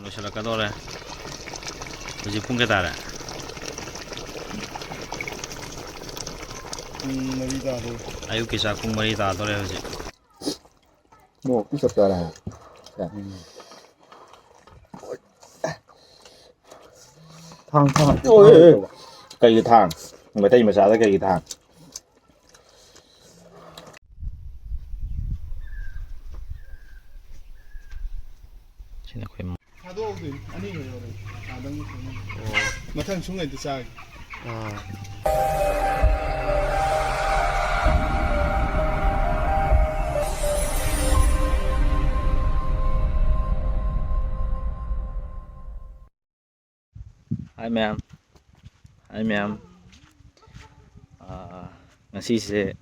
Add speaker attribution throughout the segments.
Speaker 1: loisilakadore. Hꯧꯖꯤꯛ ꯄꯨꯡ ꯀꯌꯥ ꯇꯥꯔꯦ?
Speaker 2: ꯄꯨꯡ 4 ꯇꯥꯗꯣꯔꯦ.
Speaker 1: ꯑꯌꯨꯛꯀꯤ ꯆꯥꯛ ꯄꯨꯡ 4 ꯇꯥꯗꯣꯔꯦ ꯍꯧꯖꯤꯛ.
Speaker 2: ꯃꯣꯔꯣꯛꯇꯤ ꯆꯞ ꯆꯥꯔꯦ ꯍꯥꯏ. ꯊꯥꯡ ꯀꯩꯒꯤ ꯊꯥꯡ? ꯃꯩꯇꯩ ꯃꯆꯥꯗ ꯀꯩꯒꯤ ꯊꯥꯡ?
Speaker 1: ꯁꯤꯅ ꯑꯩꯈꯣꯏ
Speaker 2: ꯊꯥꯗꯣꯛꯍꯧꯗꯣꯏꯅꯤ. ꯑꯅꯤꯈꯛ ꯌꯧꯔꯦ. ꯃꯊꯪ ꯁꯨꯡꯉꯩꯗꯤ ꯆꯥꯒꯦ.
Speaker 1: Hi ma'am. Hi ma'am. Ngasiसे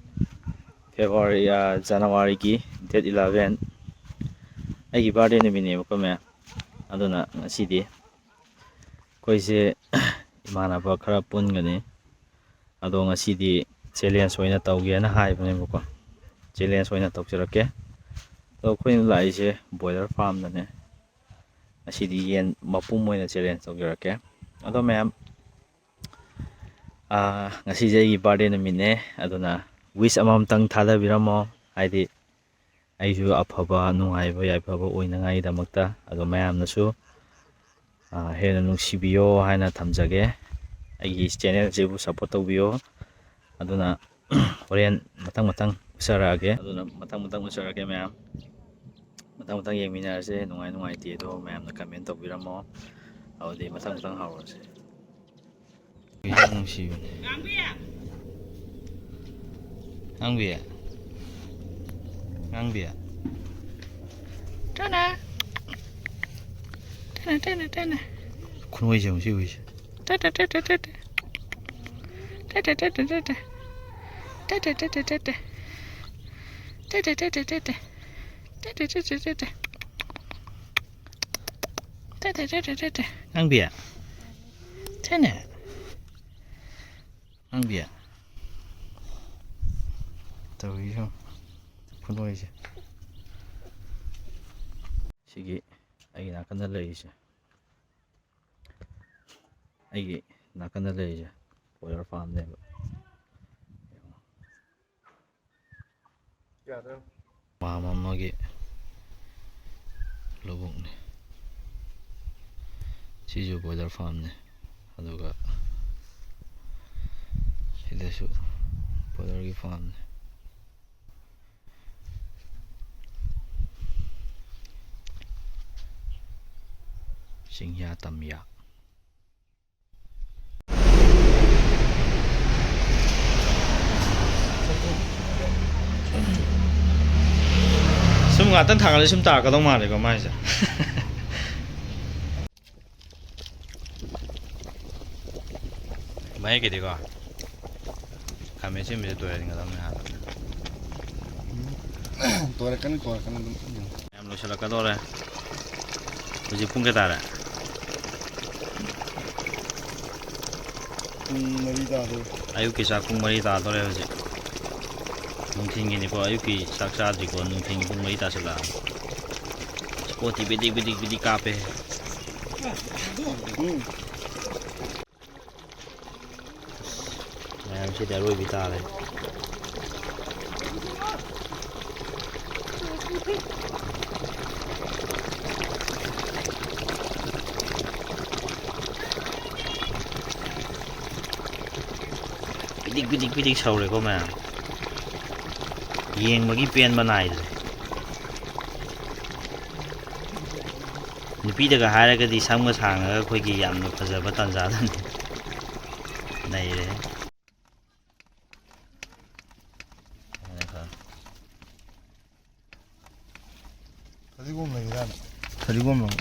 Speaker 1: February January ki date 11 aigi birthday numitnebako ma'am. Aduna ngasidi koise imanaba khara pungani. Ado ngasidi challenge oina tawgena haibnebako. Challenge oina tawjarake. Ado khoina laise boiler farm dane. Ngasidi yen mapum oina challenge tawjarake. Ado ma'am ngasi aigi birthday numitne aduna wish amamtang thadabiramo haidi aisu afaba nungaiba yaifaba oinangai damakta ado mayamnasu hena nungsibiyo haina thamjage aigi channel jebu support tawbiyo aduna horen matang usarage aduna matang usarage mayam matang yengminarase nungai ti do mayamna comment tawbiramo awdi matang hawrase Angbiya Tana Kunoi jam si wis Tata Angbiya Tana Angbiya Tawi yo Kunoi je Sigi aigi nakanda leise aigi nakanda leise boiler farm neba mamamagi lobokne siju boiler farm ne aduga sidasu boiler gi farm ne Singya tamya Sum ngatan thangale sum ta ka dong male ko mai sa mai ke de ko kame sim me to ya ngada me ha
Speaker 2: Tore kan
Speaker 1: am lo sala ka dore Houzik pung kaya tara?
Speaker 2: Pung 4 taadore.
Speaker 1: Ayuki sak pung 4 taadore houzik. Nungthingi ni ko ayuki sak sadri ko nungthingi pung 4 tasala. Spoti bidik kape. Mayam si daroi bitale. Bidik saure ko ma'am. Yengmagi pen banaidre. Nupidaga hairagadi samga sangaga akhoi yamna fajaba tanjadani naire.
Speaker 2: Fadigon leirana. Fadigon lang.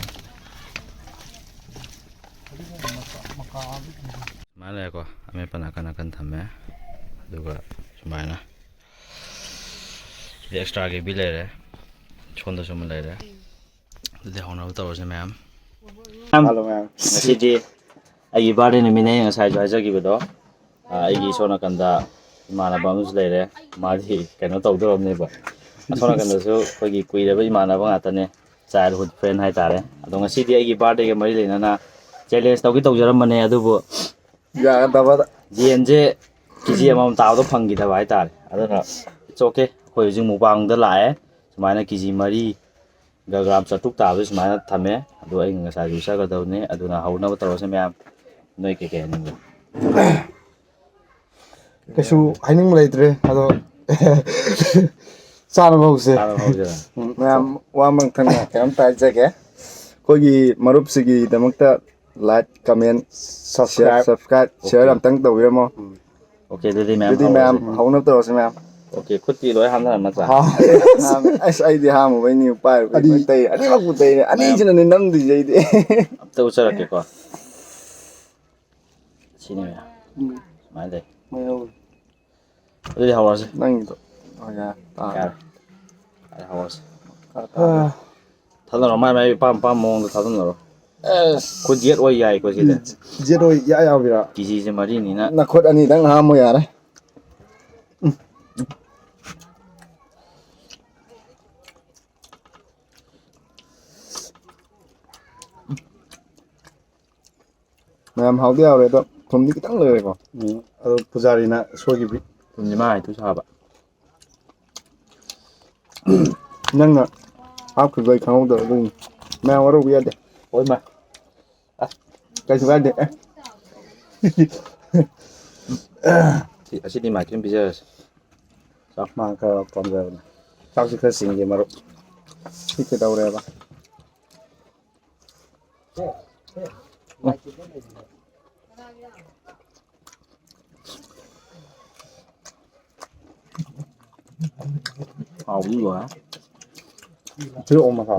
Speaker 1: Mala ko ame panakan thame aduga sumaina extra ge bi lere chonda sum lere de honor tawse ma'am hello ma'am ngasidi aigi birthday numine ngasai jagi bodo aigi sona kanda imana bamus lere madi keno tawdorobne ba asona kanda su khogi kuireba imana ba ngatane childhood friend ꯍꯥꯏꯇꯥꯔꯦ ꯑꯗꯣ ꯉꯁꯤꯗꯤ ꯑꯩꯒꯤ ꯕꯥꯔꯗꯦꯒ ꯃꯔꯤ ꯂꯩꯅꯅ challenge ꯇꯧꯖꯔꯝꯕꯅꯦ ꯑꯗꯨꯕꯨ
Speaker 2: ꯌꯥꯗꯕꯗ
Speaker 1: ꯌꯦꯟꯁꯦ ꯀꯦꯖꯤ ꯑꯃꯃꯝ ꯇꯥꯕꯗꯣ ꯐꯪꯈꯤꯗꯕ ꯍꯥꯏꯇꯥꯔꯦ ꯑꯗꯨꯅ ꯏꯠꯁ ꯑꯣꯀꯦ ꯑꯩꯈꯣꯏ ꯍꯧꯖꯤꯛ ꯃꯨꯛꯕꯥꯡꯗ ꯂꯥꯛꯑꯦ ꯁꯨꯃꯥꯏꯅ ꯀꯦꯖꯤ 4 ꯒ꯭ꯔꯥꯝ 400 ꯇꯥꯕꯗ ꯁꯨꯃꯥꯏꯅ ꯊꯝꯃꯦ ꯑꯗꯣ ꯑꯩꯅ ꯉꯁꯥꯏꯁꯨ ꯆꯠꯒꯗꯕꯅꯤ ꯑꯗꯨꯅ ꯍꯧꯅꯕ ꯇꯧꯔꯁꯦ ꯃꯌꯥꯝ ꯅꯣꯏ ꯀꯩꯀꯩ ꯍꯥꯏꯅꯤꯡꯕ
Speaker 2: ꯀꯩꯁꯨ ꯍꯥꯏꯅꯤꯡꯕ ꯂꯩꯇ꯭ꯔꯦ ꯑꯗꯣ ꯆꯥꯅꯕ ꯍꯧꯁꯦ
Speaker 1: ꯆꯥꯅꯕ ꯍꯧꯖꯔ
Speaker 2: ꯃꯌꯥꯝ ꯋꯥ ꯊꯪꯅ ꯀꯩꯅꯣꯝꯇ ꯍꯥꯏꯖꯒꯦ ꯑꯩꯈꯣꯏꯒꯤ ꯃꯔꯨꯞꯁꯤꯒꯤꯗꯃꯛꯇ ꯂꯥꯏꯛ ꯀꯃꯦꯟ ꯁꯕꯁꯀ꯭ꯔꯥꯏꯕ ꯁꯤꯌꯔ ꯑꯝꯇꯪ ꯇꯧꯕꯤꯔꯝꯃꯣ
Speaker 1: ꯑꯣꯀꯦ ꯑꯗꯨꯗꯤ
Speaker 2: ꯃꯌꯥꯝ
Speaker 1: ꯍꯧꯔꯁꯦ
Speaker 2: ꯍꯧꯅꯕ ꯇꯧꯔꯁꯦ ꯃꯌꯥꯝ
Speaker 1: ꯑꯣꯀꯦ ꯈꯨꯠꯇꯤ ꯂꯣꯏ ꯍꯥꯝꯅꯔꯝ ꯅꯠꯇ꯭ꯔꯥ
Speaker 2: ꯑꯁ ꯑꯩꯗꯤ ꯍꯥꯝꯃꯨꯕꯩꯅꯤ ꯄꯥꯏꯔꯨꯕꯩ ꯇꯩ ꯑꯅꯤꯃꯛꯄꯨ ꯇꯩꯔꯦ ꯑꯅꯤꯁꯤꯅꯅꯦ ꯅꯝꯗꯣꯏꯁꯦ ꯑꯩꯗꯤ
Speaker 1: ꯑꯝꯇ ꯎꯠꯆꯔꯛꯀꯦꯀꯣ ꯁꯤꯅꯤ ꯃꯌꯥꯝ ꯁꯨꯃꯥꯏꯅ ꯂꯩ ꯑꯗꯨꯗꯤ ꯍꯧꯔꯁꯦ
Speaker 2: ꯅꯪꯒꯤꯗꯣ
Speaker 1: ꯌꯥꯔꯦ ꯍꯧꯔꯁꯦ ꯊꯥꯗꯅꯔꯣ ꯃꯥꯏ ꯑꯄꯥꯝ ꯃꯑꯣꯡꯗ ꯊꯥꯗꯅꯔꯣ ꯈꯨꯠ ꯌꯦꯠ ꯑꯣꯏ ꯌꯥꯏꯀꯣ ꯁꯤꯗꯤ
Speaker 2: ꯖꯦꯠ ꯑꯣꯏ ꯏꯌꯥ ꯌꯥꯕꯤꯔꯥ
Speaker 1: ꯀꯦꯖꯤꯁꯦ 4ꯅꯤꯅ
Speaker 2: ꯅꯈꯨꯠ ꯑꯅꯤꯗꯪ ꯍꯥꯝꯃꯨ ꯌꯥꯔꯦ ꯃꯌꯥꯝ ꯍꯥꯎꯗꯤ ꯍꯥꯎꯔꯦ ꯑꯗꯣ ꯊꯨꯝꯗꯤ ꯈꯤꯇꯪ ꯂꯩꯔꯦꯀꯣ ꯑꯗꯣ ꯄꯨꯖꯥꯔꯤꯅ ꯁꯣꯏꯈꯤꯕꯤ
Speaker 1: ꯊꯨꯝꯁꯦ ꯃꯥ ꯍꯩꯇꯨ ꯁꯥꯕ
Speaker 2: ꯅꯪꯅ ꯍꯥꯞꯈꯤꯕ ꯑꯩ ꯈꯪꯍꯧꯗꯕ ꯑꯗꯨꯏꯅꯤ ꯃꯌꯥꯝ ꯋꯥꯔꯧꯕ ꯌꯥꯗꯦ
Speaker 1: ꯍꯣꯏ ꯃꯥ
Speaker 2: ꯀꯩꯁꯨ ꯀꯥꯏꯗꯦ
Speaker 1: ꯑꯁꯤꯗꯤ ꯃꯥꯏꯀꯤꯝ ꯄꯤꯖꯔꯁꯦ
Speaker 2: ꯃꯥ ꯈꯔ ꯄꯥꯝꯖꯕꯅꯦ ꯆꯥꯛꯁꯤ ꯈꯔ ꯆꯤꯡꯒꯦ ꯃꯔꯨꯞ ꯁꯤ ꯀꯩꯗꯧꯔꯦꯕ
Speaker 1: ꯍꯥꯎꯕꯗꯤ ꯂꯣꯏꯔꯦ
Speaker 2: ꯄꯤꯔꯛꯑꯣ ꯃꯈꯥ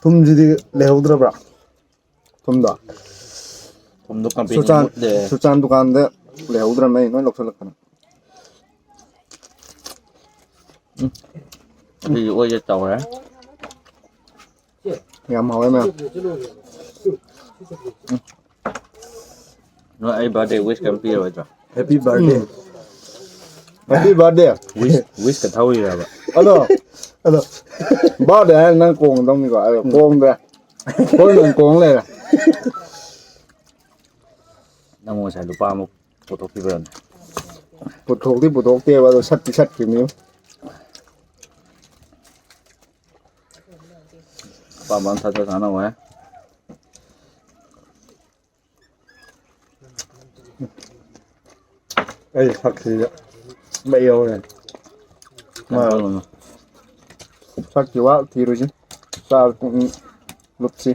Speaker 2: ꯊꯨꯝꯁꯤꯗꯤ ꯂꯩꯍꯧꯗ꯭ꯔꯕ꯭ꯔꯥ ꯊꯨꯝꯗꯣ
Speaker 1: ꯊꯨꯝꯗꯣ ꯀꯝꯄꯦꯅꯤ ꯃꯨꯠꯂꯦ
Speaker 2: ꯁꯨꯆꯥꯟ ꯗꯨꯀꯥꯟꯗ ꯂꯩꯍꯧꯗ꯭ꯔꯕꯅꯦ ꯂꯣꯏ ꯂꯧꯁꯤꯜꯂꯛꯀꯅꯤ
Speaker 1: ꯑꯁꯤꯗꯤ ꯑꯣꯏꯁꯦ ꯇꯧꯔꯦ
Speaker 2: ꯌꯥꯝ ꯍꯥꯎꯋꯦ ꯃꯌꯥꯝ
Speaker 1: ꯅꯣꯏ ꯑꯩ ꯕꯥꯔꯗꯦ ꯋꯤꯁ ꯀꯩꯝ ꯄꯤꯔꯣꯏꯗ꯭ꯔꯣ
Speaker 2: ꯍꯦꯄꯤ ꯕꯥꯔꯗꯦ ꯍꯦꯄꯤ ꯕꯥꯔꯗꯦ
Speaker 1: ꯋꯤꯁꯀ ꯊꯧꯔꯤꯔꯕ
Speaker 2: ꯑꯗꯣ ꯕꯥꯔꯗꯦ ꯍꯥꯏꯔ ꯅꯪ ꯀꯣꯡꯒꯗꯧꯅꯤꯀꯣ ꯑꯗꯣ ꯀꯣꯡꯗ꯭ꯔꯦ ꯍꯣꯏ ꯅꯪ ꯀꯣꯡ ꯂꯩꯔꯦ
Speaker 1: ꯅꯪ ꯉꯁꯥꯏ ꯂꯨꯄꯥ ꯑꯃ ꯄꯨꯊꯣꯛꯈꯤꯕ꯭ꯔꯅꯦ
Speaker 2: ꯄꯨꯊꯣꯛꯇꯤ ꯄꯨꯊꯣꯛꯇꯦꯕ ꯑꯗꯣ ꯁꯠꯇꯤ ꯁꯠꯈꯤꯕꯅꯤ
Speaker 1: ꯑꯄꯥꯝꯕ ꯑꯃ ꯊꯛꯇ ꯁꯥꯟꯅꯧꯍꯦ
Speaker 2: ꯑꯩ ꯁꯛꯁꯤꯗ ꯃꯩ ꯍꯧꯔꯦ
Speaker 1: ꯀꯩꯝ ꯈꯜꯂꯨꯅꯨ
Speaker 2: ꯁꯛꯀꯤ ꯋꯥ ꯊꯤꯔꯨꯁꯤ ꯆꯥꯕ ꯄꯨꯛꯅꯤꯡ ꯂꯨꯞꯁꯤ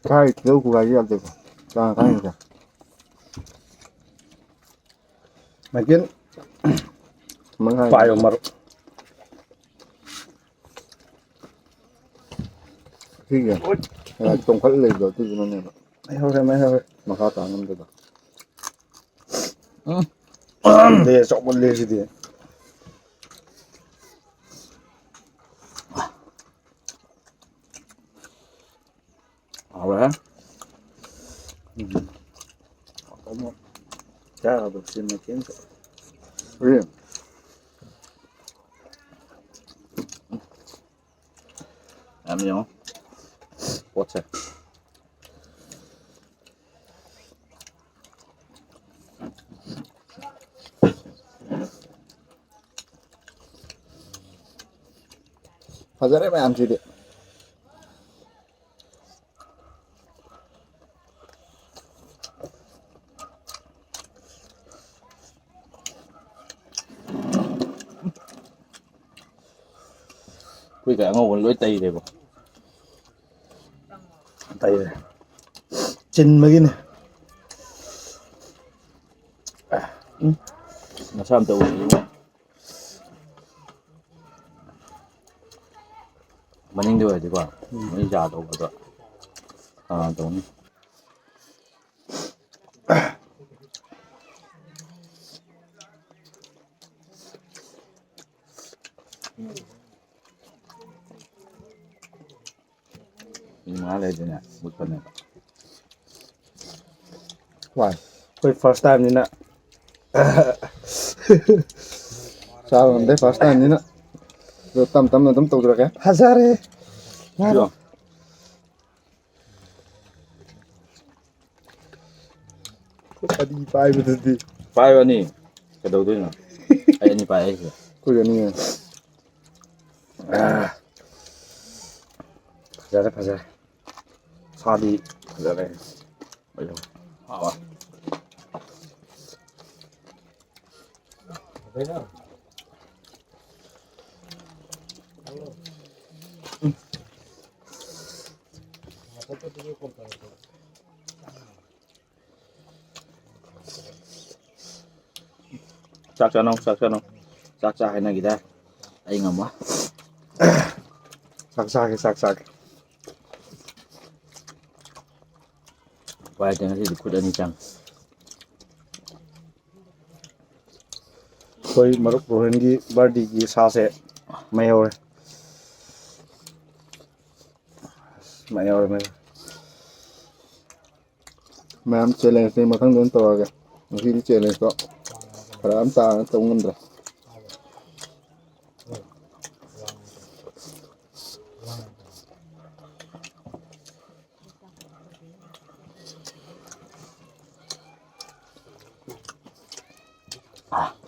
Speaker 2: ꯈꯥꯏ ꯇꯤꯜꯍꯧ ꯈꯨꯒꯥꯏꯁꯤ ꯌꯥꯗꯦꯀꯣ ꯆꯥꯅ ꯈꯥꯏꯉꯁꯦ ꯃꯥꯏꯀꯦꯜ ꯄꯥꯏꯌꯣ ꯃꯔꯨꯞ ꯁꯤꯒꯤ ꯇꯣꯡꯈꯠ ꯂꯩꯕꯗꯣ ꯑꯗꯨꯗꯨꯅꯅꯦꯕ ꯃꯩ ꯍꯧꯔꯦ ꯃꯈꯥ ꯇꯥ ꯉꯝꯗꯦꯗ ꯂꯦ ꯑꯆꯧꯕ ꯁꯤꯗꯤ
Speaker 1: ꯍꯥꯎꯔꯦ
Speaker 2: ꯆꯥꯕ ꯃꯥꯏꯀꯦꯜꯁꯦ
Speaker 1: ꯌꯥꯝ ꯌꯦꯡꯉꯣ ꯄꯣꯠꯁꯦ
Speaker 2: ꯐꯖꯔꯦ ꯃꯌꯥꯝꯁꯤꯗꯤ
Speaker 1: ꯑꯩꯈꯣꯏ ꯀꯩ ꯑꯉꯧꯕ ꯂꯣꯏ ꯇꯩꯔꯦꯕ
Speaker 2: ꯇꯩꯔꯦ ꯆꯤꯟꯕꯒꯤꯅꯤ
Speaker 1: ꯃꯁꯥ ꯑꯝꯇ ꯎꯕꯤꯌꯨ ꯃꯅꯤꯡꯗ ꯑꯣꯏꯔꯗꯤꯀꯣ ꯃꯣꯏ ꯌꯥꯗꯧꯕꯗꯣ ꯇꯧꯅꯤ ꯃꯤꯅꯤꯠ 5 ꯂꯩꯔꯗꯤꯅꯦ ꯃꯨꯠꯄꯅꯦꯕ
Speaker 2: ꯋꯥꯏ ꯑꯩꯈꯣꯏ ꯐꯥꯔꯁ ꯇꯥꯏꯝꯅꯤꯅ ꯆꯥꯕ ꯉꯝꯗꯦ ꯐꯥꯔꯁ ꯇꯥꯏꯝꯅꯤꯅ ꯑꯗꯣ ꯇꯞꯅ ꯑꯗꯨꯝ ꯇꯧꯖꯔꯒꯦ ꯐꯖꯔꯦ
Speaker 1: ꯁꯤꯔꯣ
Speaker 2: ꯑꯅꯤ ꯄꯥꯏꯕꯗꯨꯗꯤ
Speaker 1: ꯄꯥꯏꯕꯅꯤ ꯀꯩꯗꯧꯗꯣꯏꯅꯣ ꯑꯩ ꯑꯅꯤ ꯄꯥꯏ ꯑꯩꯁꯦ
Speaker 2: ꯀꯨꯏꯔꯅꯤ
Speaker 1: ꯐꯖꯔꯦ ꯁꯥꯗꯤ ꯐꯖꯔꯦ ꯍꯥꯎ ꯆꯥꯛ ꯆꯥꯅꯧ ꯆꯥꯛ ꯆꯥ ꯍꯥꯏꯅꯈꯤꯗꯥꯏ ꯑꯩ ꯉꯝꯃꯣꯏ
Speaker 2: ꯆꯥꯛ ꯆꯥꯒꯦ
Speaker 1: ꯎꯄꯥꯏ ꯂꯩꯇꯦ ꯉꯁꯤꯗꯤ ꯈꯨꯠ ꯑꯅꯤ ꯆꯪꯉꯦ
Speaker 2: ꯑꯩꯈꯣꯏ ꯃꯔꯨꯞ ꯔꯣꯍꯦꯟꯒꯤ ꯕꯥꯔꯗꯦꯒꯤ ꯁꯥꯁꯦ ꯃꯩꯍꯧꯔꯦ ꯃꯩꯍꯧꯔꯦ ꯃꯌꯥꯝ ꯆꯦꯂꯦꯟꯖꯅꯤ ꯃꯊꯪꯗ ꯑꯣꯏꯅ ꯇꯧꯔꯒꯦ ꯉꯁꯤꯗꯤ ꯆꯦꯂꯦꯟꯖꯇꯣ ꯐꯔꯛ ꯑꯃ ꯇꯥꯔꯅ ꯇꯧ ꯉꯝꯗ꯭ꯔꯦ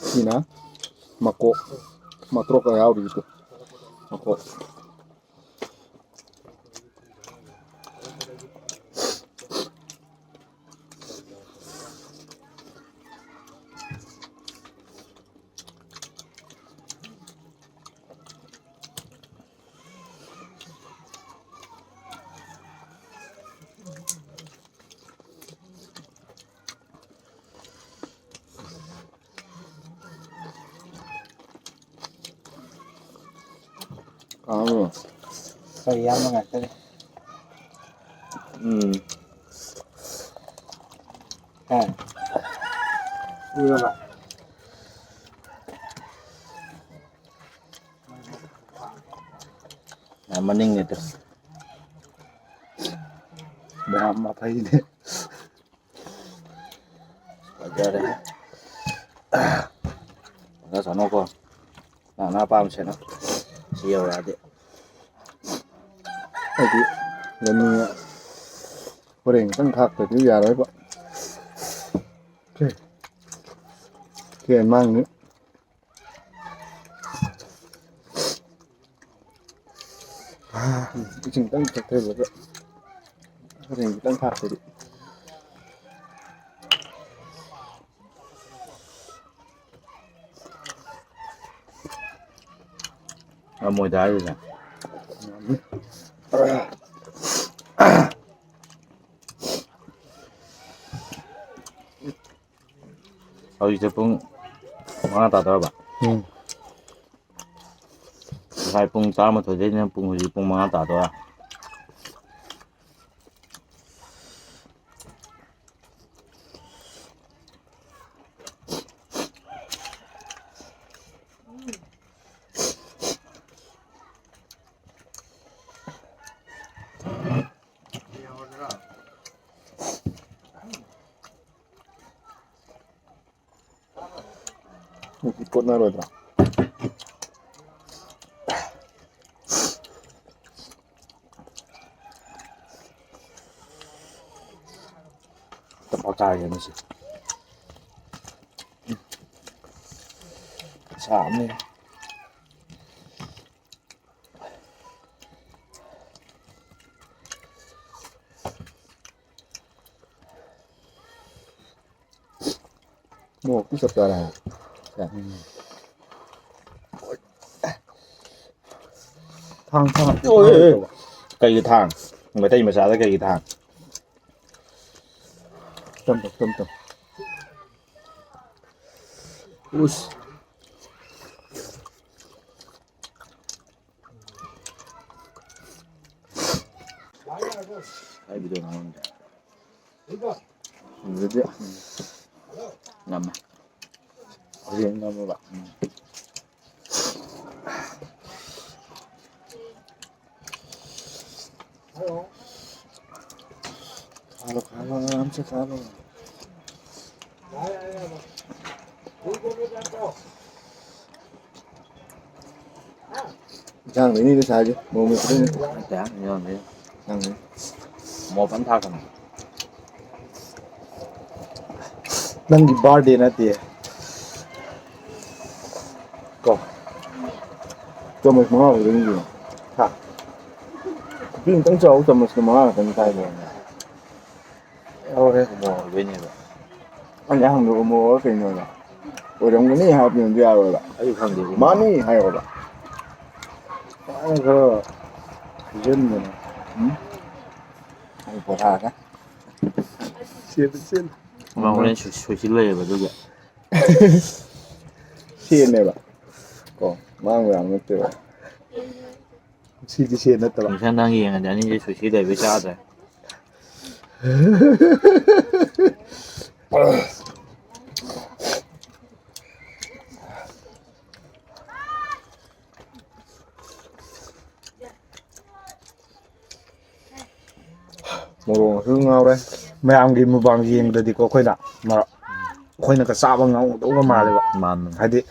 Speaker 2: ꯁꯤꯅ ꯃꯇ꯭ꯔꯣꯛꯀ ꯌꯥꯎꯔꯤꯗꯣ ꯃꯀꯣꯛ
Speaker 3: ꯈꯔ ꯌꯥꯝꯕ ꯉꯥꯛꯇꯅꯤ ꯎꯔꯕ
Speaker 1: ꯃꯅꯤꯡꯒꯤꯗꯣ
Speaker 2: ꯃꯌꯥꯝ ꯃꯐꯩꯅꯦ
Speaker 1: ꯐꯖꯔꯦ ꯐꯖ ꯁꯥꯟꯅꯧꯀꯣ ꯅꯪ ꯑꯄꯥꯝꯕ ꯁꯦꯠꯅꯧ ꯁꯤ ꯌꯧꯔꯛꯑꯗꯤ
Speaker 2: ꯑꯩꯗꯤ ꯌꯥꯅꯤꯡꯉꯦ ꯍꯣꯔꯦꯟ ꯈꯤꯇꯪ ꯈꯥꯛꯇꯗꯤ ꯌꯥꯔꯣꯏꯕ ꯃꯥꯡꯅꯤ ꯏꯁꯤꯡ ꯈꯤꯇꯪ ꯊꯛꯊꯔꯒ ꯍꯣꯔꯦꯟ ꯈꯤꯇꯪ ꯈꯥꯛꯇꯗꯤ
Speaker 1: ꯉꯝꯃꯣꯏꯗ ꯍꯥꯏꯔꯤꯁꯦ ꯍꯧꯖꯤꯛꯁꯦ ꯄꯨꯡ 5 ꯇꯥꯗꯧꯔꯕ ꯉꯁꯥꯏ ꯄꯨꯡ 12:30ꯗꯩꯅ ꯍꯧꯖꯤꯛ ꯄꯨꯡ 5 ꯇꯥꯗꯣꯔꯦ
Speaker 2: ꯀꯣꯠꯅꯔꯣꯏꯗ꯭ꯔꯥ
Speaker 1: ꯇꯞꯄꯥꯎ ꯆꯥꯔꯒꯦ ꯃꯁꯤ ꯁꯥꯕꯅꯦ
Speaker 2: ꯃꯣꯔꯣꯛꯇꯤ ꯆꯞ ꯆꯥꯔꯦ ꯍꯥꯏ ꯊꯥꯡ ꯂꯩꯇ꯭ꯔꯕꯣ
Speaker 1: ꯀꯩꯒꯤ ꯊꯥꯡ ꯃꯩꯇꯩ ꯃꯆꯥꯗ ꯀꯩꯒꯤ ꯊꯥꯡ
Speaker 2: ꯇꯝ
Speaker 1: ꯎꯁ ꯑꯩ ꯚꯤꯗꯤꯑꯣ ꯅꯝꯃꯝꯗꯦ
Speaker 2: ꯑꯗꯨꯗꯤ
Speaker 1: ꯅꯝꯃꯦ
Speaker 2: ꯍꯌꯦꯡ ꯉꯝꯃꯕ खा लो आराम से खा लो Giang đấy đi sai chứ, mua mình cái đấy.
Speaker 1: Dạ, nhớ đấy.
Speaker 2: Giang đấy.
Speaker 1: Một phần thác này.
Speaker 3: Nangi birthday nati.
Speaker 2: Có. Cho mình món nào cái gì? Hả? Phim tăng trâu cho mình món nào cái tay rồi.
Speaker 3: Okay.
Speaker 1: Một bên này rồi.
Speaker 2: Anh ăn được mua cái gì rồi. Ủa trong cái này học những gì rồi bạn?
Speaker 1: Ấy không được.
Speaker 2: Má này hay rồi bạn.
Speaker 3: Cái dân này.
Speaker 2: Hay của thà cái.
Speaker 3: Xin.
Speaker 1: Mà lên sushi lê vào được.
Speaker 2: Xin này bạn. Có, mang về ăn được rồi.
Speaker 3: Xin nát
Speaker 1: Mình sang đang nghiền anh đi sushi để với cha rồi.
Speaker 2: Một hương ngao đây.
Speaker 3: ꯃꯌꯥꯝꯒꯤ mukbang ꯌꯦꯡꯕꯗꯗꯤꯀꯣ ꯑꯩꯈꯣꯏꯅ ꯑꯩꯈꯣꯏꯅꯒ ꯆꯥꯕ ꯉꯝꯗꯧꯕ ꯃꯥꯜꯂꯦꯕ ꯍꯥꯏꯗꯤ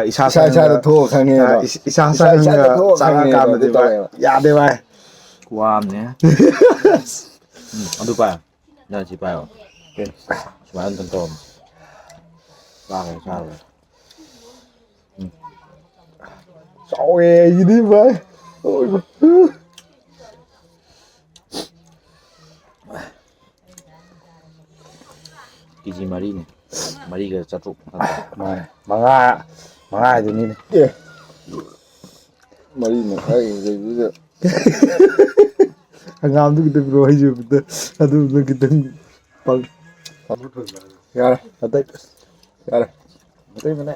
Speaker 3: ꯏꯁꯥ
Speaker 2: ꯏꯁꯥꯗ ꯊꯣꯛꯑ ꯈꯪꯉꯦꯕ
Speaker 3: ꯏꯁꯥ ꯆꯪꯉꯒ ꯆꯪꯉꯀꯥꯟꯗꯗꯤ ꯌꯥꯗꯦ ꯚꯥꯏ
Speaker 1: ꯋꯥꯝꯅꯦ ꯑꯗꯨ ꯄꯥꯏ ꯅꯪ ꯁꯤ ꯄꯥꯏꯌꯣ ꯁꯨꯃꯥꯏꯅ ꯑꯝꯇꯪ ꯇꯧꯔꯝꯃꯣ ꯆꯥꯔꯣꯏ
Speaker 2: ꯆꯥꯎꯋꯦ ꯑꯩꯒꯤꯗꯤ ꯚꯥꯏ
Speaker 1: ꯀꯦꯖꯤ ꯃꯔꯤꯅꯤ ꯃꯔꯤꯒ ꯆꯥꯇ꯭ꯔꯨꯛ
Speaker 3: ꯃꯉꯥ ꯍꯥꯏꯗꯨꯅꯤꯅꯦ
Speaker 2: ꯑꯦ ꯃꯔꯤ ꯃꯈꯥꯏ ꯂꯩꯕꯗꯨꯗ
Speaker 3: ꯍꯪꯒꯥꯝꯗꯨ ꯈꯤꯇꯪ ꯄꯤꯔꯛꯑꯣ ꯍꯩꯖꯕꯗ ꯑꯗꯨꯗ ꯈꯤꯇꯪ
Speaker 2: ꯌꯥꯔꯦ
Speaker 3: ꯑꯇꯩ
Speaker 2: ꯌꯥꯔꯦ
Speaker 3: ꯑꯇꯩ ꯃꯅꯦ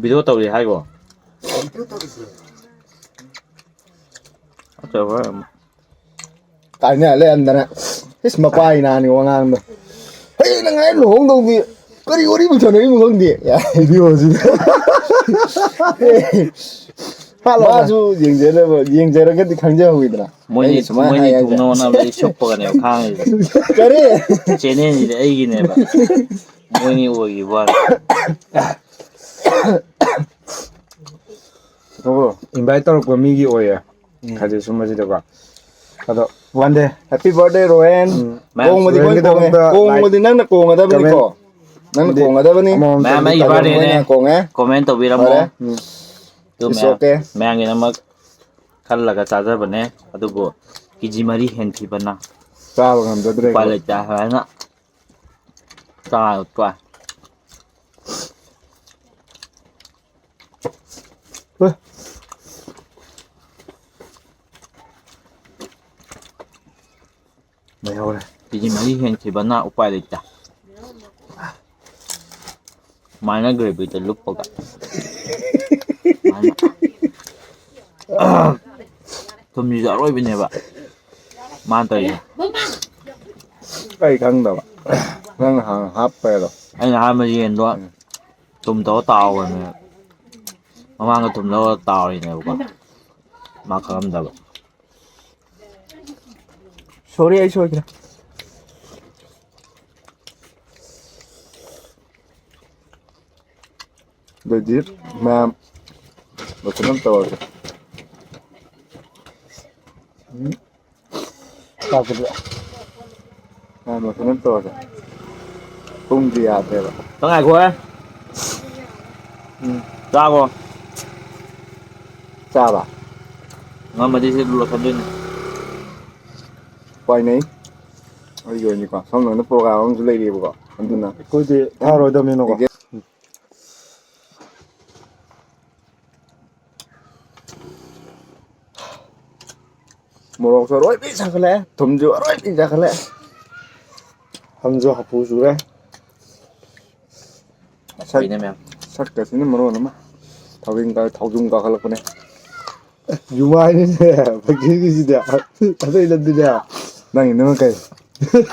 Speaker 1: ꯚꯤꯗꯤꯑꯣ ꯇꯧꯔꯤ ꯍꯥꯏꯒꯣ
Speaker 2: ꯀꯥꯏꯅ ꯂꯩꯔꯝꯗꯅ ꯏꯁ ꯃꯄꯥꯒꯤ ꯅꯍꯥꯟꯅꯤ ꯋꯥꯉꯥꯡꯗꯣ ꯍꯌꯦꯡ ꯅꯉꯥꯏ ꯂꯨꯍꯣꯡꯗꯧꯗꯤ ꯀꯔꯤ ꯋꯥꯔꯤ ꯄꯨꯊꯣꯛꯅꯔꯤꯃꯣ ꯈꯪꯗꯦ
Speaker 3: ꯚꯤꯗꯤꯑꯣꯁꯤꯗ
Speaker 2: ꯃꯥꯁꯨ ꯌꯦꯡꯖꯔꯒꯗꯤ ꯈꯪꯖꯍꯧꯏꯗꯅ
Speaker 1: ꯃꯣꯏꯅꯤ ꯊꯨꯡꯅ ꯍꯣꯠꯅꯕꯗ ꯁꯨꯞꯄꯒꯅꯦꯕ ꯈꯥꯡꯉꯤꯁꯦ
Speaker 2: ꯀꯔꯤ
Speaker 1: ꯆꯦꯅꯦꯜꯁꯤꯗꯤ ꯑꯩꯒꯤꯅꯦꯕ ꯃꯣꯏꯅꯤ ꯑꯣꯏꯈꯤꯕ ꯋꯥꯅꯤ
Speaker 3: ꯏꯟꯚꯥꯏꯠ ꯇꯧꯔꯛꯄ ꯃꯤꯒꯤ ꯑꯣꯏꯌꯦ ꯍꯥꯏꯗꯤ ꯁꯨꯝꯕꯁꯤꯗꯀꯣ ꯑꯗꯣ ꯋꯥꯟ ꯗꯦ
Speaker 2: ꯍꯦꯄꯤ ꯕꯥꯔꯊꯗꯦ ꯔꯣꯍꯦꯟ ꯀꯣꯡꯕꯗꯤ ꯀꯣꯏ ꯀꯣꯡꯉꯦ ꯀꯣꯡꯕꯗꯤ ꯅꯪꯅ ꯀꯣꯡꯒꯗꯕꯅꯤꯀꯣ ꯅꯪꯅ ꯀꯣꯡꯒꯗꯕꯅꯤ
Speaker 1: ꯃꯌꯥꯝ ꯑꯩꯒꯤ ꯕꯥꯔꯗꯦꯅꯦ
Speaker 2: ꯀꯣꯡꯉꯦ
Speaker 1: ꯀꯣꯃꯦꯟ ꯇꯧꯕꯤꯔꯝꯃꯣ ꯑꯗꯨ
Speaker 2: ꯑꯣꯀꯦ
Speaker 1: ꯃꯌꯥꯝꯒꯤꯗꯃꯛ ꯈꯜꯂꯒ ꯆꯥꯖꯕꯅꯦ ꯑꯗꯨꯕꯨ ꯀꯦꯖꯤ 4 ꯍꯦꯟꯈꯤꯕꯅ
Speaker 2: ꯆꯥꯕ ꯉꯝꯖꯗ꯭ꯔꯦ
Speaker 1: ꯎꯄꯥꯏ ꯂꯩꯇꯦ ꯍꯥꯏꯅ ꯆꯥꯔ ꯇꯣꯛꯑꯦ
Speaker 3: ꯂꯩꯍꯧꯔꯦ
Speaker 1: ꯀꯦꯖꯤ 4 ꯍꯦꯟꯈꯤꯕꯅ ꯎꯄꯥꯏ ꯂꯩꯇꯦ ꯁꯨꯃꯥꯏꯅ ꯒ꯭ꯔꯦꯚꯤꯗ ꯂꯨꯞꯄꯒ ꯊꯨꯝꯁꯤꯁꯨ ꯑꯔꯣꯏꯕꯤꯅꯦꯕ ꯃꯥꯅ ꯇꯧꯔꯤꯁꯦ
Speaker 2: ꯑꯩ ꯈꯪꯗꯕ ꯅꯪꯅ ꯍꯥꯞꯄꯩꯗꯣ
Speaker 1: ꯑꯩꯅ ꯑꯍꯥꯟꯕ ꯌꯦꯟꯗꯣ ꯊꯨꯝ ꯇꯧꯔ ꯇꯥꯎꯕꯅꯦ ꯃꯃꯥꯡꯗ ꯊꯨꯝ ꯂꯧꯔ ꯇꯥꯎꯔꯤꯅꯦꯕꯀꯣ ꯃꯥ ꯈꯪꯉꯝꯗꯕ
Speaker 2: ꯁꯣꯔꯤ ꯑꯩ ꯁꯣꯏꯈ꯭ꯔꯦ ꯑꯗꯨꯗꯤ ꯃꯌꯥꯝ ꯂꯣꯏꯁꯤꯟꯅꯕ ꯇꯧꯔꯁꯦ ꯃꯌꯥꯝ ꯂꯣꯏꯁꯤꯟꯅꯕ ꯇꯧꯔꯁꯦ ꯄꯨꯡꯗꯤ ꯌꯥꯗ꯭ꯔꯦꯕ
Speaker 1: ꯉꯥꯏꯈꯣꯍꯦ ꯆꯥꯈꯣ
Speaker 2: ꯆꯥꯕ
Speaker 1: ꯉꯝꯃꯗꯤ ꯁꯤ ꯂꯣꯏꯁꯟꯗꯣꯏꯅꯤ
Speaker 2: ꯄꯥꯏꯅꯩ ꯑꯩꯒꯤ ꯑꯣꯏꯅꯤꯀꯣ ꯁꯣꯝꯗ ꯄ꯭ꯔꯣꯒ꯭ꯔꯥꯝ ꯑꯃꯁꯨ ꯂꯩꯔꯤꯕꯀꯣ ꯑꯗꯨꯅ
Speaker 3: ꯑꯩꯈꯣꯏꯗꯤ ꯊꯥꯔꯣꯏꯗꯕꯅꯤꯅꯀꯣ
Speaker 2: ꯃꯣꯔꯣꯛꯁꯨ ꯑꯔꯣꯏꯕꯤ ꯁꯥꯒꯠꯂꯛꯑꯦ ꯊꯨꯝꯁꯨ ꯑꯔꯣꯏꯕꯤ ꯁꯥꯒꯠꯂꯛꯑꯦ
Speaker 3: ꯍꯪꯁꯨ ꯍꯥꯄꯨ ꯆꯨꯔꯦ
Speaker 2: ꯁꯛꯀꯁꯤꯅ ꯃꯔꯣꯟ ꯑꯃ ꯊꯥꯎꯖꯨꯝ ꯀꯥꯈꯠꯂꯛꯄꯅꯦ
Speaker 3: ꯌꯨꯃꯥꯏꯅꯤꯅꯦ ꯐꯛꯤꯒꯤꯁꯤꯗꯤ ꯑꯇꯩ ꯅꯠꯇꯦꯅꯦ
Speaker 2: ꯅꯪꯒꯤꯗꯨꯅ ꯀꯩ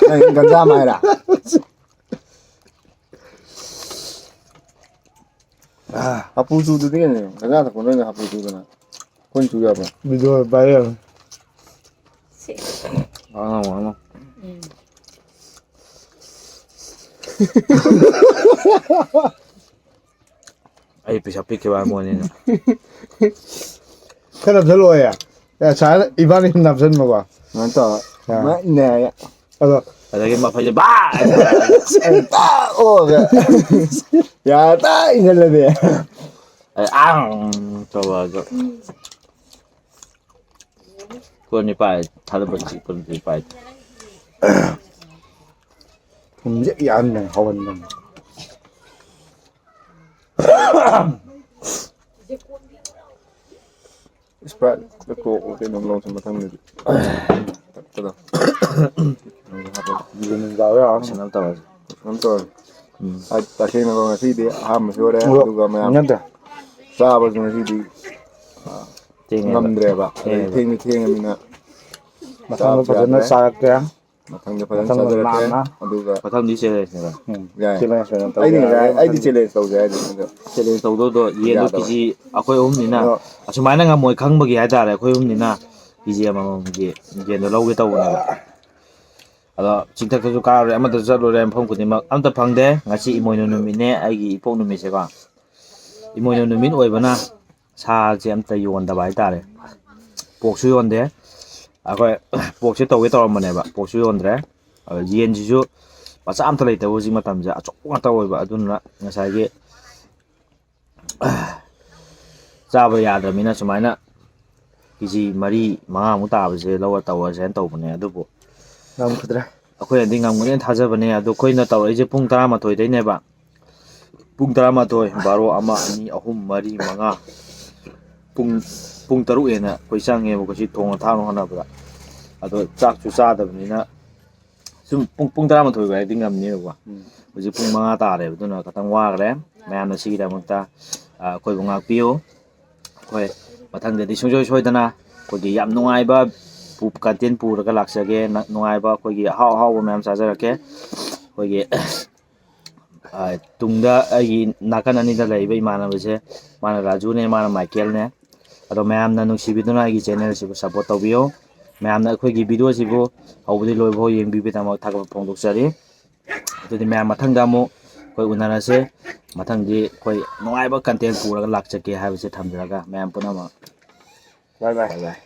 Speaker 2: ꯅꯪ ꯒꯟꯖꯥ ꯃꯥꯏꯔꯥ ꯍꯥꯄꯨ ꯆꯨꯗꯨꯗꯤ ꯀꯩꯅꯣ ꯒꯟꯖꯥ ꯊꯛꯄ ꯅꯣꯏꯅ ꯍꯥꯄꯨ ꯆꯨꯗꯅ ꯑꯩꯈꯣꯏꯅ ꯆꯨ ꯌꯥꯕ꯭ꯔꯣ
Speaker 3: ꯚꯤꯗꯤꯑꯣ ꯚꯥꯏꯔꯦꯜ
Speaker 1: ꯋꯥꯉꯣ ꯑꯩ ꯄꯩꯁꯥ ꯄꯤꯛꯈꯤꯕ ꯍꯥꯏꯕꯅꯤꯅ
Speaker 3: Khá là rất lôi à. Trái là Ivan đi nằm dân mà quả.
Speaker 2: Nói tỏ mãi nè.
Speaker 1: ꯑꯗꯒꯤ ꯃꯐꯩꯁꯦ ꯕꯥ
Speaker 2: Ô kìa. Dạ tay nên là gì?
Speaker 1: ꯇꯧꯔꯒ ꯀꯣꯟꯅꯤ ꯄꯥꯏ ꯊꯥꯗꯕ ꯆꯤꯛꯄꯗꯤ ꯄꯥꯏ
Speaker 3: Không dễ ăn này, hầu ăn này.
Speaker 2: Sprite cái cổ cái nồng lông trong thằng này. Tất cả.
Speaker 3: Mình vào đấy hả?
Speaker 1: ꯁꯅꯝ ꯇꯧꯔꯁꯦ
Speaker 2: Nắm rồi. Ta xem nó là gì đi, ham mà xíu đấy,
Speaker 3: Được.
Speaker 2: đúng không em?
Speaker 3: Nhất rồi.
Speaker 2: Ra bao giờ gì đi.
Speaker 1: ꯊꯦꯡꯉꯦꯕ
Speaker 2: Ngâm rồi bà. Thiên mình nè.
Speaker 3: Mà thằng nó phải nó xa kìa.
Speaker 2: Mà thằng nó phải sao ra thế? Đúng
Speaker 1: ꯃꯊꯪꯗꯤ ꯆꯦꯂꯦꯟꯖꯅꯦꯕ
Speaker 2: rồi.
Speaker 3: Chị lên sẽ tao
Speaker 2: Ai đi
Speaker 3: ra.
Speaker 2: ra, ai đi chơi lên tàu ra đi.
Speaker 1: Challenge ꯇꯧꯗꯧꯗꯣ ꯌꯦꯟꯗꯣ ꯀꯦꯖꯤ ꯑꯩꯈꯣꯏ ꯑꯍꯨꯝꯅꯤꯅ
Speaker 2: Đó.
Speaker 1: ꯑꯁꯨꯃꯥꯏꯅ ꯉꯝꯃꯣꯏ ꯈꯪꯕꯒꯤ ꯍꯥꯏꯇꯥꯔꯦ ꯑꯩꯈꯣꯏ ꯑꯍꯨꯝꯅꯤꯅ ꯀꯦꯖꯤ ꯑꯃꯃꯝꯒꯤ ꯌꯦꯟꯗꯣ ꯂꯧꯒꯦ ꯇꯧꯕꯅꯦꯕ ꯑꯗꯣ ꯆꯤꯡꯊꯛꯇꯁꯨ ꯀꯥꯔꯨꯔꯦ ꯑꯃꯗꯁꯨ ꯆꯠꯂꯨꯔꯦ ꯃꯐꯝ ꯈꯨꯗꯤꯡꯃꯛ ꯑꯝꯇ ꯐꯪꯗꯦ ꯉꯁꯤ ꯏꯃꯣꯏꯅꯨ ꯅꯨꯃꯤꯠꯅꯦ ꯑꯩꯒꯤ ꯏꯄꯣꯛ ꯅꯨꯃꯤꯠꯁꯦꯀꯣ ꯏꯃꯣꯏꯅꯨ ꯅꯨꯃꯤꯠ ꯑꯣꯏꯕꯅ ꯁꯥꯁꯦ ꯑꯝꯇ ꯌꯣꯟꯗꯕ ꯍꯥꯏꯇꯥꯔꯦ ꯄꯣꯛꯁꯨ ꯌꯣꯟꯗꯦ ꯑꯩꯈꯣꯏ ꯄꯣꯛꯁꯦ ꯇꯧꯒꯦ ꯇꯧꯔꯝꯕꯅꯦꯕ ꯄꯣꯛꯁꯨ ꯌꯣꯟꯗ꯭ꯔꯦ ꯌꯦꯟꯁꯤꯁꯨ ꯃꯆꯥ ꯑꯝꯇ ꯂꯩꯇꯕ ꯍꯧꯖꯤꯛ ꯃꯇꯝꯁꯦ ꯑꯆꯧꯕ ꯉꯥꯛꯇ ꯑꯣꯏꯕ ꯑꯗꯨꯅ ꯉꯁꯥꯏꯒꯤ ꯆꯥꯕ ꯌꯥꯗ꯭ꯔꯕꯅꯤꯅ ꯁꯨꯃꯥꯏꯅ ꯀꯦꯖꯤ 4-5ꯃꯨꯛ ꯇꯥꯕꯁꯦ ꯂꯧꯔ ꯇꯧꯔꯁꯦꯅ ꯇꯧꯕꯅꯦ ꯑꯗꯨꯕꯨ
Speaker 3: Làm thật ra.
Speaker 1: ꯑꯩꯈꯣꯏꯅꯗꯤ ꯉꯝꯒꯅꯦꯅ ꯊꯥꯖꯕꯅꯦ ꯑꯗꯣ ꯑꯩꯈꯣꯏꯅ ꯇꯧꯔꯛꯏꯁꯦ ꯄꯨꯡ 11:00ꯗꯩꯅꯦꯕ ꯄꯨꯡ 11, 12, 1, 2, 3, 4, 5 ꯄꯨꯡ 6 ꯍꯦꯟꯅ ꯑꯩꯈꯣꯏ ꯆꯪꯉꯦꯕ ꯑꯩꯈꯣꯏ ꯊꯣꯡꯅ ꯊꯥꯛꯅ ꯍꯣꯠꯅꯕꯗ ꯑꯗꯣ ꯆꯥꯛꯁꯨ ꯆꯥꯗꯕꯅꯤꯅ ꯁꯨꯝ ꯄꯨꯡ 11 ꯍꯥꯏꯗꯤ ꯉꯝꯅꯦꯕꯀꯣ ꯍꯧꯖꯤꯛ ꯄꯨꯡ 5 ꯇꯥꯔꯦꯕ ꯑꯗꯨꯅ ꯈꯤꯇꯪ ꯋꯥꯈ꯭ꯔꯦ ꯃꯌꯥꯝꯅ ꯁꯤꯒꯤꯗꯃꯛꯇ ꯑꯩꯈꯣꯏꯕꯨ ꯉꯥꯛꯄꯤꯌꯨ ꯑꯩꯈꯣꯏ ꯃꯊꯪꯗꯗꯤ ꯁꯨꯡꯁꯣꯏ ꯁꯣꯏꯗꯅ ꯑꯩꯈꯣꯏꯒꯤ ꯌꯥꯝ ꯅꯨꯡꯉꯥꯏꯕ ꯀꯟꯇꯦꯟ ꯄꯨꯔꯒ ꯂꯥꯛꯆꯒꯦ ꯅꯨꯡꯉꯥꯏꯕ ꯑꯩꯈꯣꯏꯒꯤ ꯑꯍꯥꯎꯕ ꯃꯌꯥꯝ ꯆꯥꯖꯔꯛꯀꯦ ꯑꯩꯈꯣꯏꯒꯤ ꯇꯨꯡꯗ ꯑꯩꯒꯤ ꯅꯥꯀꯟ ꯑꯅꯤꯗ ꯂꯩꯔꯤꯕ ꯏꯃꯥꯟꯅꯕꯁꯦ ꯃꯥꯅ ꯔꯥꯖꯨꯅꯦ ꯃꯥꯅ ꯃꯥꯏꯀꯦꯜꯅꯦ ꯑꯗꯣ ꯃꯌꯥꯝꯅ ꯅꯨꯡꯁꯤꯕꯤꯗꯨꯅ ꯑꯩꯒꯤ ꯆꯦꯅꯦꯜꯁꯤꯕꯨ ꯁꯞꯄꯣꯔꯠ ꯇꯧꯕꯤꯌꯨ ꯃꯌꯥꯝꯅ ꯑꯩꯈꯣꯏꯒꯤ ꯚꯤꯗꯤꯑꯣꯁꯤꯕꯨ ꯍꯧꯕꯗꯒꯤ ꯂꯣꯏꯕꯐꯥꯎ ꯌꯦꯡꯕꯤꯕꯒꯤꯗꯃꯛ ꯊꯥꯒꯠꯄ ꯐꯣꯡꯗꯣꯛꯆꯔꯤ ꯑꯗꯨꯗꯤ ꯃꯌꯥꯝ ꯃꯊꯪꯗ ꯑꯃꯨꯛ ꯑꯩꯈꯣꯏ ꯎꯅꯔꯁꯦ ꯃꯊꯪꯗꯤ ꯑꯩꯈꯣꯏ ꯅꯨꯡꯉꯥꯏꯕ ꯀꯟꯇꯦꯟ ꯄꯨꯔꯒ ꯂꯥꯛꯆꯒꯦ ꯍꯥꯏꯕꯁꯦ ꯊꯝꯖꯔꯒ ꯃꯌꯥꯝ ꯄꯨꯝꯅꯃꯛ
Speaker 3: Bye bye.
Speaker 1: ꯕꯥꯏ ꯕꯥꯏ